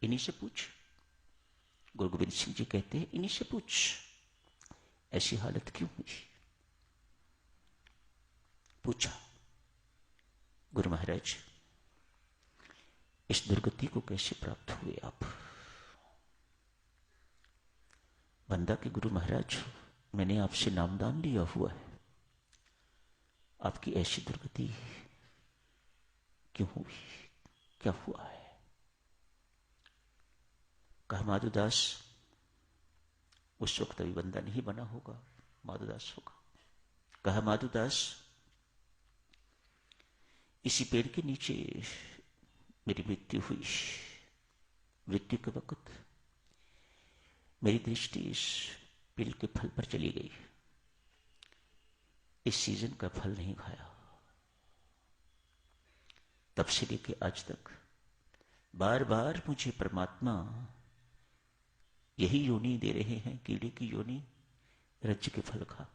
इन्हीं से पूछ। गुरु गोविंद सिंह जी कहते हैं इन्हीं से पूछ, ऐसी हालत क्यों हुई। पूछा, गुरु महाराज इस दुर्गति को कैसे प्राप्त हुए आप। बंदा के गुरु महाराज मैंने आपसे नामदान लिया हुआ है, आपकी ऐसी दुर्गति क्यों हुई, क्या हुआ है। कहा माधुदास, उस वक्त अभी बंदा नहीं बना होगा, माधुदास होगा। कहा माधुदास, इसी पेड़ के नीचे मेरी मृत्यु हुई। मृत्यु के वक्त मेरी दृष्टि इस पेड़ के फल पर चली गई। इस सीजन का फल नहीं खाया। तब से लेके आज तक बार बार मुझे परमात्मा यही योनि दे रहे हैं, कीड़े की योनि, रज्ज के फल खा।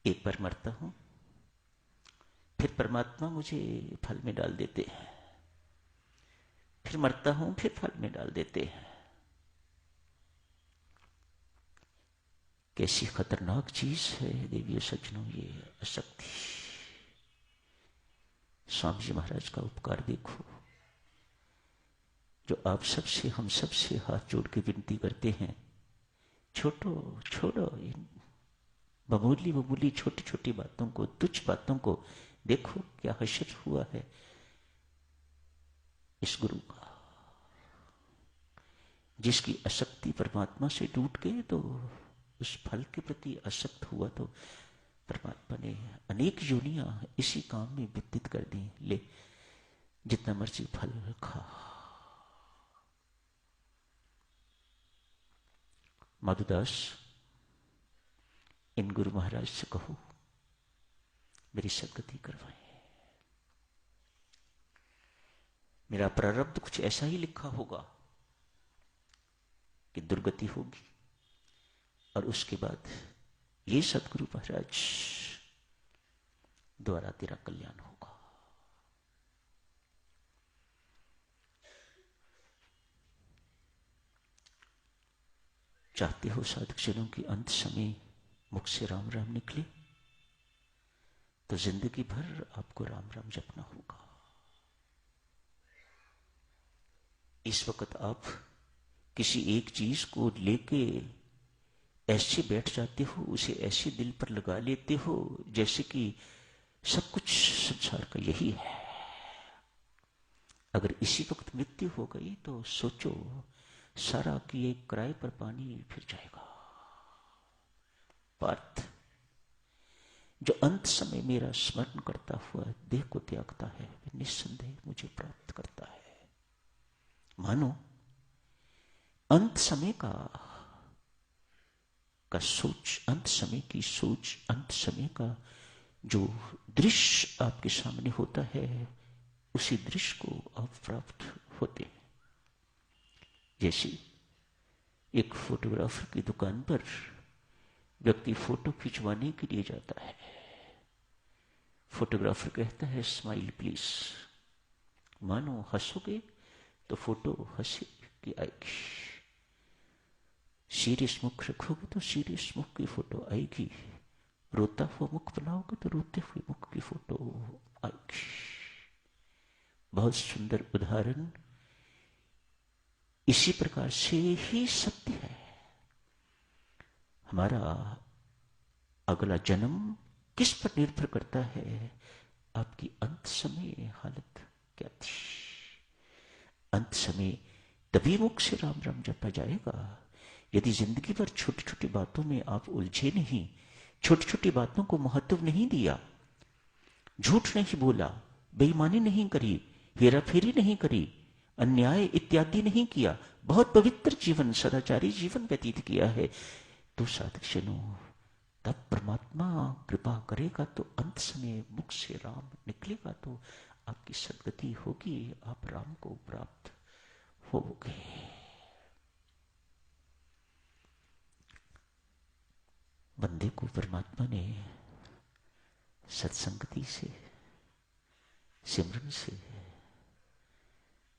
एक बार मरता हूं, फिर परमात्मा मुझे फल में डाल देते हैं, फिर मरता हूं, फिर फल में डाल देते हैं। कैसी खतरनाक चीज है देवियों सज्जनों ये अशक्ति। स्वामी जी महाराज का उपकार देखो, जो आप सबसे हम सबसे हाथ जोड़ के विनती करते हैं, छोड़ो छोड़ो इन मामूली मामूली छोटी छोटी बातों को, तुच्छ बातों को। देखो क्या हशर हुआ है इस गुरु का, जिसकी आसक्ति परमात्मा से टूट गई तो उस फल के प्रति आसक्त हुआ तो परमात्मा ने अनेक योनियां इसी काम में व्यतीत कर दी। ले जितना मर्जी फल खा। माधुदास, इन गुरु महाराज से कहो मेरी सदगति करवाएं। मेरा प्रारब्ध कुछ ऐसा ही लिखा होगा कि दुर्गति होगी, और उसके बाद ये सदगुरु महाराज द्वारा तेरा कल्याण होगा। चाहते हो साधक जनों की अंत समय मुख से राम राम निकले, तो जिंदगी भर आपको राम राम जपना होगा। इस वक्त आप किसी एक चीज को लेके ऐसे बैठ जाते हो, उसे ऐसे दिल पर लगा लेते हो जैसे कि सब कुछ संसार का यही है। अगर इसी वक्त मृत्यु हो गई तो सोचो सारा किए किराए पर पानी फिर जाएगा। पार्थ, जो अंत समय मेरा स्मरण करता हुआ देह को त्यागता है, वह निस्संदेह मुझे प्राप्त करता है। मानो अंत समय का सोच, अंत समय की सोच, अंत समय का जो दृश्य आपके सामने होता है, उसी दृश्य को आप प्राप्त होते हैं। जैसे एक फोटोग्राफर की दुकान पर व्यक्ति फोटो खिंचवाने के लिए जाता है। फोटोग्राफर कहता है स्माइल प्लीज, मानो हंसोगे तो फोटो हंसी की आएगी, सीरियस मुख रखोगे तो सीरियस मुख की फोटो आएगी, रोता हुआ मुख बनाओगे तो रोते हुए मुख की फोटो आएगी। बहुत सुंदर उदाहरण। इसी प्रकार से ही सत्य है। हमारा अगला जन्म किस पर निर्भर करता है, आपकी अंत समय हालत क्या थी। अंत समय तभी मुख से राम राम जपा जाएगा यदि जिंदगी भर छोटी छोटी बातों में आप उलझे नहीं, छोटी छोटी बातों को महत्व नहीं दिया, झूठ नहीं बोला, बेईमानी नहीं करी, हेराफेरी नहीं करी, अन्याय इत्यादि नहीं किया, बहुत पवित्र जीवन, सदाचारी जीवन व्यतीत किया है, तो साधक जनों तब परमात्मा कृपा करेगा तो अंत समय मुख से राम निकलेगा तो आपकी सदगति होगी, आप राम को प्राप्त होगे। बंदे को परमात्मा ने सत्संगति से सिमरन से,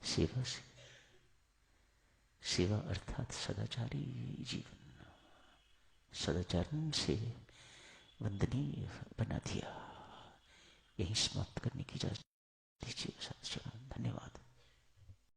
सेवा से, सेवा अर्थात सदाचारी जीवन, सदाचरण से वंदनीय बना दिया। यही समाप्त करने की इजाजत दीजिए।